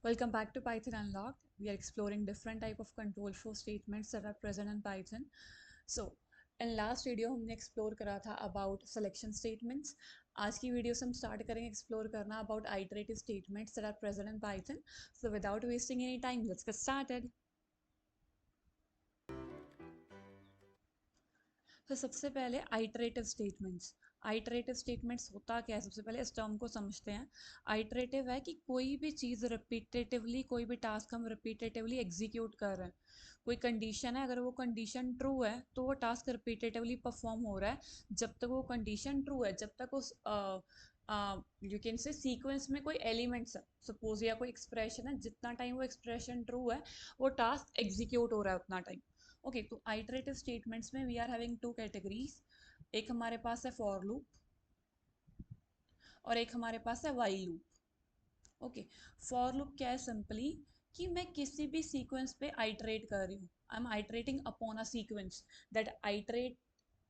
Welcome back to Python Unlocked. We are exploring different type of control flow statements that are present in Python. So, in last video हमने explore करा था about selection statements. आज की video से हम start करेंगे explore करना about iterative statements that are present in Python. So without wasting any time, let's get started. तो सबसे पहले आइटरेटिव स्टेटमेंट्स। आइटरेटिव स्टेटमेंट्स होता क्या है, सबसे पहले इस टर्म को समझते हैं। आइटरेटिव है कि कोई भी चीज़ रिपीटेटिवली, कोई भी टास्क हम रिपीटेटिवली एग्जीक्यूट कर रहे हैं। कोई कंडीशन है, अगर वो कंडीशन ट्रू है तो वो टास्क रिपीटेटिवली परफॉर्म हो रहा है। जब तक वो कंडीशन ट्रू है, जब तक उस यू कैन से सीक्वेंस में कोई एलिमेंट्स है, सपोज या कोई एक्सप्रेशन है, जितना टाइम वो एक्सप्रेशन ट्रू है वो टास्क एग्जीक्यूट हो रहा है उतना टाइम। ओके, तो आइटरेटिव स्टेटमेंट्स में we are having two categories. एक हमारे पास है फॉर लूप और एक हमारे पास है while loop. Okay, for loop क्या है, सिंपली कि मैं किसी भी सीक्वेंस पे आइटरेट कर रही हूँ। I am iterating upon a sequence. That iterate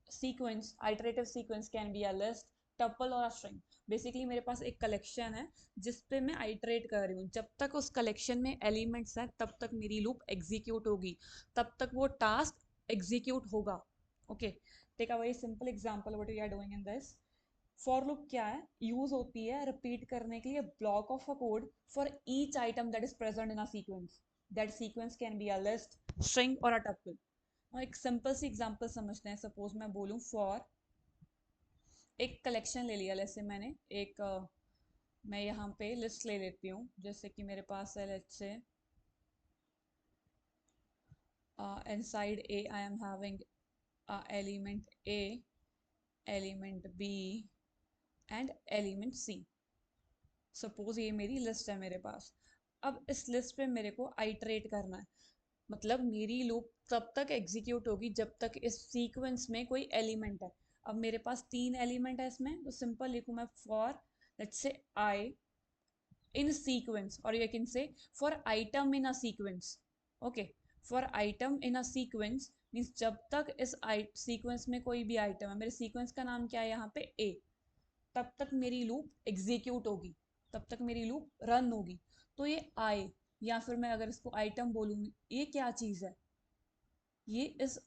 sequence, iterative sequence can be a list, tuple और अ स्ट्रिंग। बेसिकली मेरे पास एक कलेक्शन है जिस पे मैं आइटरेट कर रही हूँ। जब तक उस कलेक्शन में एलिमेंट्स हैं तब तक मेरी लूप एग्जीक्यूट होगी, तब तक वो टास्क एग्जीक्यूट होगा। Okay, take a very simple example what we are doing in this. For loop क्या है, यूज होती है रिपीट करने के लिए block of a code for each item that is present in a sequence. That sequence can be a list, string और a tuple. और एक सिंपल सी एग्जांपल समझते हैं। सपोज मैं बोलूं फॉर, एक कलेक्शन ले लिया, जैसे मैंने एक मैं यहाँ पे लिस्ट ले लेती हूँ। जैसे कि मेरे पास है, let's say inside a I am having element a, element b and element c। Suppose ये मेरी लिस्ट है मेरे पास। अब इस लिस्ट पे मेरे को आइटरेट करना है, मतलब मेरी लूप तब तक एग्जीक्यूट होगी जब तक इस सीक्वेंस में कोई एलिमेंट है। अब मेरे पास 3 एलिमेंट है इसमें, तो सिंपल लिखूँ मैं for, let's say I in sequence, और you can say for item in a sequence. Okay, for item in a sequence means जब तक इस सीक्वेंस में कोई भी आइटम है, मेरे सीक्वेंस का नाम क्या है यहाँ पे ए, तब तक मेरी लूप एग्जीक्यूट होगी, तब तक मेरी लूप रन होगी। तो ये आई, या फिर मैं अगर इसको आइटम बोलूँ, ये क्या चीज़ है, ये इस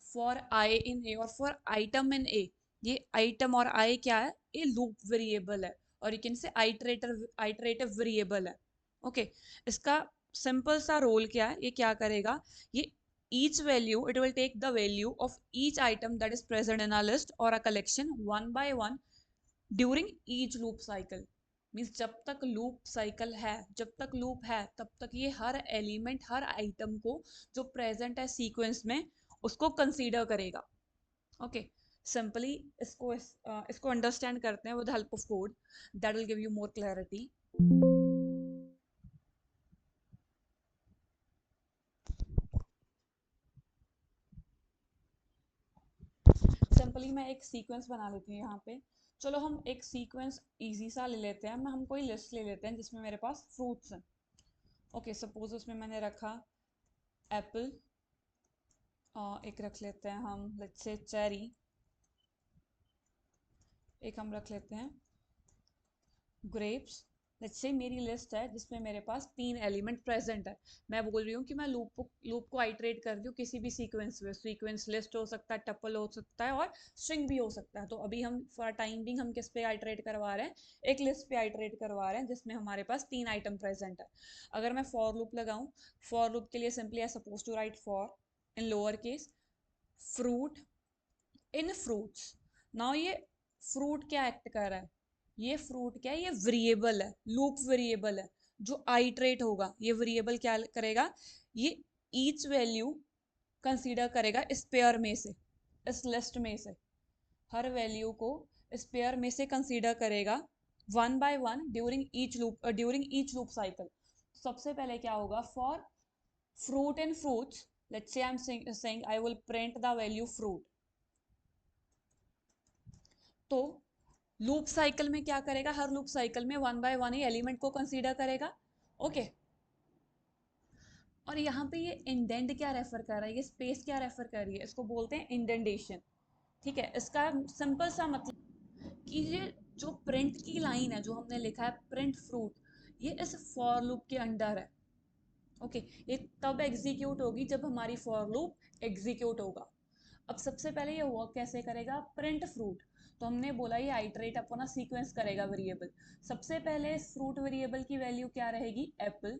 फॉर आई इन ए और फॉर आइटम इन ए, ये आइटम और आई क्या है, ये लूप वेरिएबल है, और यू कैन से आइटरेटिव वेरिएबल है। ओके, इसका सिंपल सा रोल क्या है, ये क्या करेगा, ये each value, it will take the value of each item that is present in a list or a collection one by one during each loop cycle। Means जब तक लूप साइकिल है, जब तक लूप है तब तक ये हर एलिमेंट, हर item को जो प्रेजेंट है सीक्वेंस में उसको कंसीडर करेगा। ओके, सिंपली इसको अंडरस्टैंड करते हैं with help of code, that will give you more clarity. Simply मैं एक सीक्वेंस बना लेती हूँ यहाँ पे। चलो हम एक सीक्वेंस इजी सा ले लेते हैं, हम कोई लिस्ट ले लेते हैं जिसमें मेरे पास फ्रूट्स हैं। ओके, सपोज उसमें मैंने रखा एप्पल, एक रख लेते हैं हम लेट्स से चेरी, एक हम रख लेते हैं ग्रेप्स। लेट्स से मेरी लिस्ट है जिसमें मेरे पास 3 एलिमेंट प्रेजेंट है। मैं बोल रही हूँ कि मैं लूप को आइटरेट कर रही हूँ किसी भी सीक्वेंस में। सीक्वेंस लिस्ट हो सकता है, टपल हो सकता है और स्ट्रिंग भी हो सकता है। तो अभी हम फॉर टाइम बिंग हम किस पे आइटरेट करवा रहे हैं, एक लिस्ट पे आइटरेट करवा रहे हैं जिसमें हमारे पास 3 आइटम प्रेजेंट है। अगर मैं फॉर लूप लगाऊं, फॉर लूप के लिए simply I suppose to write for in lower case fruit in fruits. Now ये फ्रूट क्या एक्ट कर रहा है, ये फ्रूट क्या है, ये वेरिएबल है, लूप वेरिएबल है जो आइटरेट होगा। ये वेरिएबल क्या करेगा, ये ईच वैल्यू कंसीडर करेगा इस पेयर में से, इस लिस्ट में से हर वैल्यू को इस पेयर में से कंसीडर करेगा one by one during each loop cycle. सबसे पहले क्या होगा, for fruit and fruits, let's say I am saying I will print the value fruit. तो लूप साइकिल में क्या करेगा, हर लूप साइकिल में one by one he element को कंसीडर करेगा। ओके, और यहाँ पे ये इंडेंट क्या रेफर कर रहा है, ये स्पेस क्या रेफर कर रही है, इसको बोलते हैं इंडेंटेशन। ठीक है, इसका सिंपल सा मतलब कि ये जो प्रिंट की लाइन है, जो हमने लिखा है प्रिंट फ्रूट, ये इस फॉर लूप के अंडर है। ओके, ये तब एग्जीक्यूट होगी जब हमारी फॉर लूप एग्जीक्यूट होगा। अब सबसे पहले ये वर्क कैसे करेगा, प्रिंट फ्रूट। तो हमने बोला ये आइटरेट अपना सीक्वेंस करेगा वेरिएबल। सबसे पहले इस फ्रूट वेरिएबल की वैल्यू क्या रहेगी, एप्पल,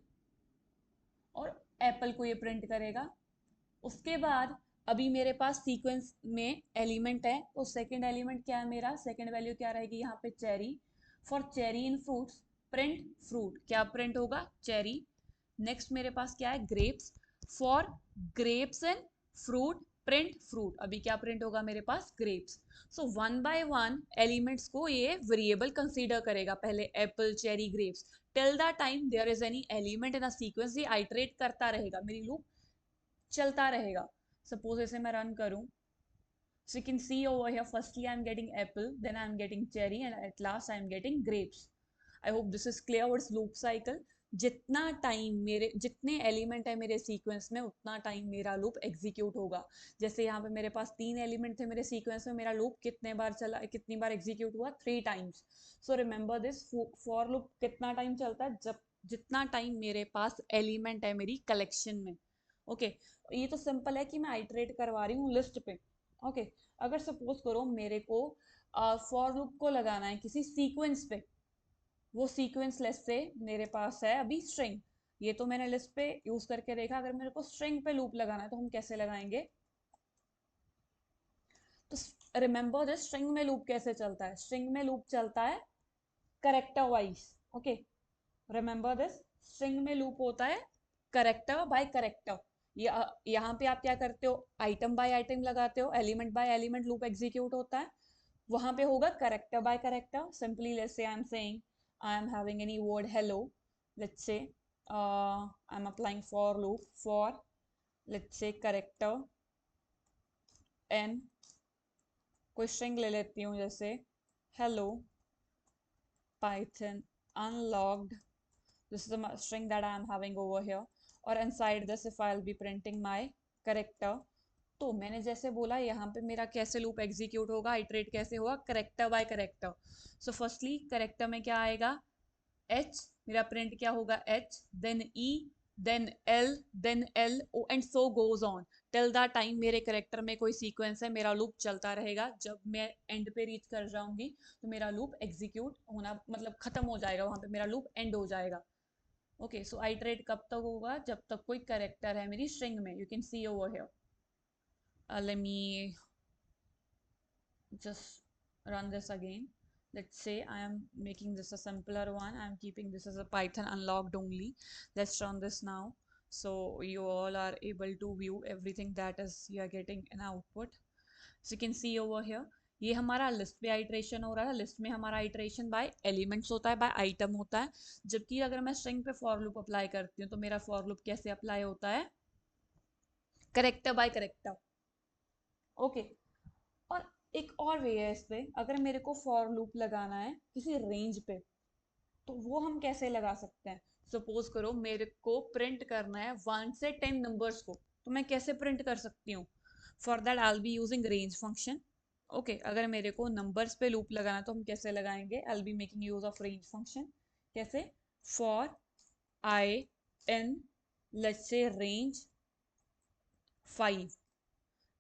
और एप्पल को ये प्रिंट करेगा। उसके बाद अभी मेरे पास सीक्वेंस में एलिमेंट है, तो सेकंड एलिमेंट क्या है मेरा, सेकंड वैल्यू क्या रहेगी यहाँ पे, cherry. For cherry in fruits print fruit, क्या प्रिंट होगा, चेरी। नेक्स्ट मेरे पास क्या है, grapes. For grapes and fruit print fruit, अभी क्या प्रिंट होगा मेरे पास, grapes. So one by one elements को ये वेरिएबल कंसीडर करेगा, पहले apple, cherry, grapes. Till the time there is any element in a sequence, ये आइटरेट करता रहेगा, मेरी लूप चलता रहेगा। सपोज इसे मैं रन करूं, so you can see over here, firstly I'm getting apple, then I'm getting cherry, and at last I'm getting grapes. I hope this is clear what's loop cycle. जितना time मेरे, जितने element है मेरे sequence में, उतना time मेरा loop execute होगा। जैसे यहाँ पे मेरे पास 3 एलिमेंट थे मेरे सीक्वेंस में, मेरा लूप कितने बार चला, कितनी बार एग्जीक्यूट हुआ, 3 times. So remember this, for loop कितना टाइम चलता है, जब जितना टाइम मेरे पास एलिमेंट है मेरी कलेक्शन में। ओके ये तो सिंपल है कि मैं आइटरेट करवा रही हूँ लिस्ट पे। ओके अगर सपोज करो मेरे को फॉर लूप को लगाना है किसी सीक्वेंस पे, वो सीक्वेंस लिस्ट से मेरे पास है अभी स्ट्रिंग, ये तो मैंने लिस्ट पे यूज करके देखा। अगर मेरे को स्ट्रिंग पे लूप लगाना है तो हम कैसे लगाएंगे, तो रिमेंबर दिस, स्ट्रिंग में लूप कैसे चलता है, स्ट्रिंग में लूप चलता है character wise. Okay remember this, string में लूप होता है करेक्टर बाय करेक्टर। यहाँ पे आप क्या करते हो, आइटम बाय आइटम लगाते हो, element by element loop execute होता है। वहां पे होगा character by character. Simply let's say I am saying I am having any word hello, let's say I am applying for loop for, let's say character in, कोई string ले लेती हूँ जैसे hello python unlocked, this is the string that I am having over here, और inside this if I'll be printing my character। तो मैंने जैसे बोला यहाँ पे मेरा कैसे लूप एग्जीक्यूट होगा, इटरेट कैसे होगा, character by character. So firstly character में क्या आएगा, एच, मेरा प्रिंट क्या होगा, H, then E, then L O and so goes on till the time मेरे करेक्टर में कोई सीक्वेंस है, मेरा लूप चलता रहेगा। जब मैं एंड पे रीच कर जाऊंगी तो मेरा लूप एग्जीक्यूट होना मतलब खत्म हो जाएगा, वहां पे मेरा लूप एंड हो जाएगा। ओके सो आइटरेट कब तक होगा, जब तक कोई करेक्टर है मेरी स्ट्रिंग में। You can see over here, let me just run this again. Let's say I am making this a simpler one, I am keeping this as a Python unlocked only. Let's run this now, so you all are able to view everything that is you are getting an output. So you can see over here, ये हमारा list पे iteration हो रहा है। List में हमारा iteration bye elements होता है, बाय आइटम होता है। जबकि अगर मैं स्ट्रिंग पे फॉर लूप अप्लाई करती हूँ तो मेरा फॉर लूप कैसे अप्लाई होता है, करेक्टर बाय करेक्टर। ओके और एक और वे है इस पे, अगर मेरे को फॉर लूप लगाना है किसी रेंज पे तो वो हम कैसे लगा सकते हैं। सपोज करो मेरे को प्रिंट करना है 1 से 10 नंबर्स को, तो मैं कैसे प्रिंट कर सकती हूँ, for that I will be using range function. Okay अगर मेरे को नंबर्स पे लूप लगाना है तो हम कैसे लगाएंगे, I will be making use of range function. कैसे, for I in let's say range 5।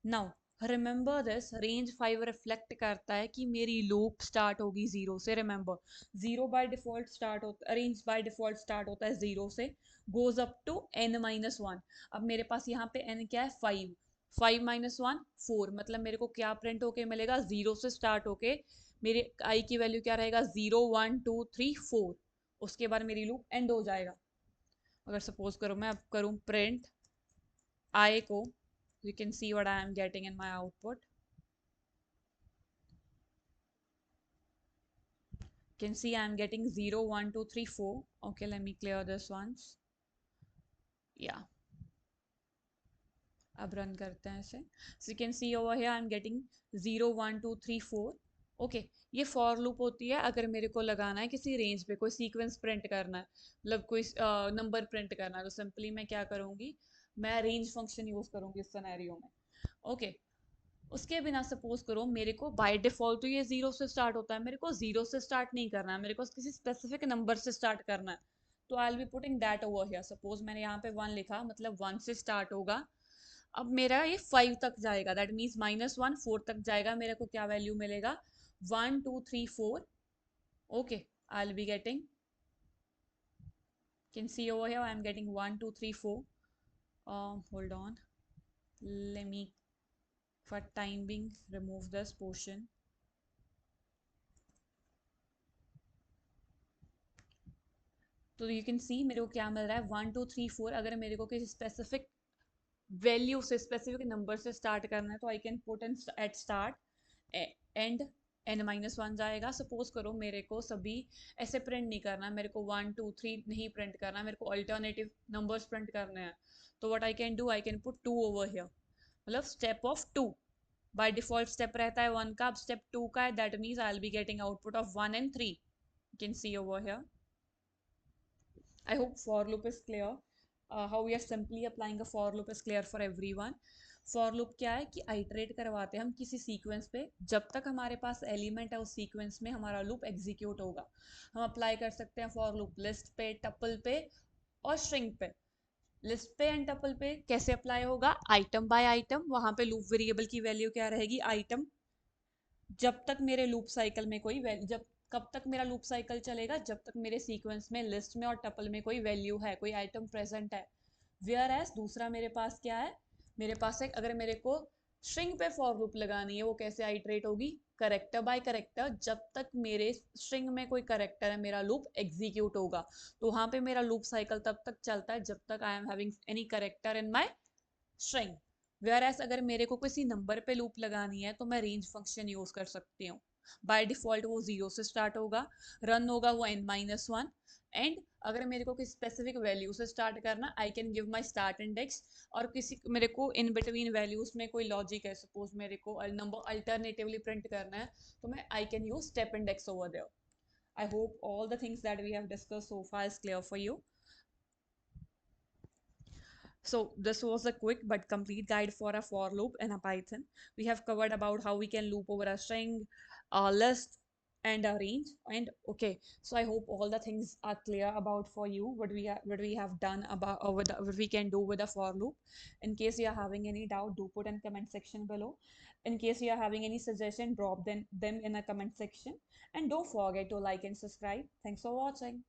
Now remember this, range 5 reflect करता है कि मेरी लूप स्टार्ट होगी 0 से। रिमेंबर 0 बाय डिफॉल्ट स्टार्ट होता, रेंज बाय डिफॉल्ट स्टार्ट होता है 0 से, गोज अप टू n-1। अब मेरे पास यहाँ पे n क्या है, 5, 5 - 1 4, मतलब मेरे को क्या प्रिंट होके मिलेगा, 0 से स्टार्ट होके मेरे i की वैल्यू क्या रहेगा, 0 1 2 3 4। उसके बाद मेरी लूप एंड हो जाएगा। अगर सपोज करो मैं अब करूँ प्रिंट i को, you can see what I am getting in my output. You can see I am getting 0 1 2 3 4. Okay, let me clear this once. Yeah, अब रन करते हैं इसे। So you can see over here I am getting 0 1 2 3 4. Okay ये for loop होती है अगर मेरे को लगाना है किसी रेंज पे, कोई सीक्वेंस प्रिंट करना है, मतलब कोई नंबर प्रिंट करना है, तो सिंपली मैं क्या करूंगी, मैं रेंज फंक्शन यूज करूंगी इस सिनेरियो में। ओके उसके बिना सपोज करो मेरे को बाय डिफॉल्ट तो ये 0 से स्टार्ट होता है, मेरे को 0 से स्टार्ट नहीं करना है, मेरे को किसी स्पेसिफिक नंबर से स्टार्ट करना है। तो आई will be putting that over here. Suppose मैंने यहाँ पे 1 लिखा, मतलब 1 से स्टार्ट होगा. अब मेरा ये 5 तक जाएगा, दैट मीन्स -1 4 तक जाएगा. मेरे को क्या वैल्यू मिलेगा? 1 2 3 4. Okay, I will be getting, can see over here I am getting 1 2 3 4. Hold on, let me for time being remove this portion. तो यू कैन सी मेरे को क्या मिल रहा है, 1 2 3 4. अगर मेरे को किसी स्पेसिफिक वैल्यू से, स्पेसिफिक नंबर से स्टार्ट करना है तो I can put in at start and n-1 जाएगा. सपोज करो मेरे को सभी ऐसे प्रिंट नहीं करना, मेरे को 1 2 3 नहीं प्रिंट करना, मेरे को अल्टरनेटिव नंबर्स प्रिंट करने हैं. तो what I can do, I can put 2 over here. मतलब step of 2. By default step रहता है 1 का, अब स्टेप 2 का है. That means I will be getting output of 1 and 3. You can see over here. I hope for loop is clear. How we are simply applying a for loop is clear for everyone. For loop क्या है कि iterate करवाते हैं हम किसी sequence पे, जब तक हमारे पास एलिमेंट है उस सीक्वेंस में हमारा लूप एग्जीक्यूट होगा. हम अप्लाई कर सकते हैं फॉर लूप लिस्ट पे, टपल पे और स्ट्रिंग पे. लिस्ट पे एंड टपल पे कैसे अप्लाई होगा? Item by item. वहां पे लूप वेरिएबल की वैल्यू क्या रहेगी? आइटम. जब तक मेरे लूप साइकिल में कोई वैल्यू, जब कब तक मेरा लूप साइकिल चलेगा? जब तक मेरे सीक्वेंस में, लिस्ट में और टपल में कोई वैल्यू है, कोई आइटम प्रेजेंट है. वेयर एज दूसरा मेरे पास क्या है? मेरे पास एक, अगर मेरे को स्ट्रिंग पे फॉर लूप लगानी है, वो कैसे आइटरेट होगी? Character by character. जब तक मेरे स्ट्रिंग में कोई करेक्टर है मेरा लूप एग्जीक्यूट होगा. तो वहां पे मेरा लूप साइकिल तब तक चलता है जब तक I am having any character in my string. Whereas अगर मेरे को किसी नंबर पे लूप लगानी है तो मैं रेंज फंक्शन यूज कर सकती हूँ. बाय डिफॉल्ट वो 0 से स्टार्ट होगा, रन होगा वो n-1. एंड अगर मेरे को किसी स्पेसिफिक वैल्यू से स्टार्ट करना, I can give my start index. और किसी मेरे को इन बिटवीन वैल्यूज में कोई लॉजिक है, सपोज मेरे को नंबर अल्टरनेटिवली प्रिंट करना है, तो मैं I can use step index over there. I hope all the things that we have discussed so far is clear for you. So this was a quick but complete guide for a for loop in a Python. We have covered about how we can loop over a string, a list, and a range. And okay, so I hope all the things are clear about for you what we have done about what we can do with a for loop. In case you are having any doubt, do put in comment section below. In case you are having any suggestion, drop them in a comment section. And don't forget to like and subscribe. Thanks for watching.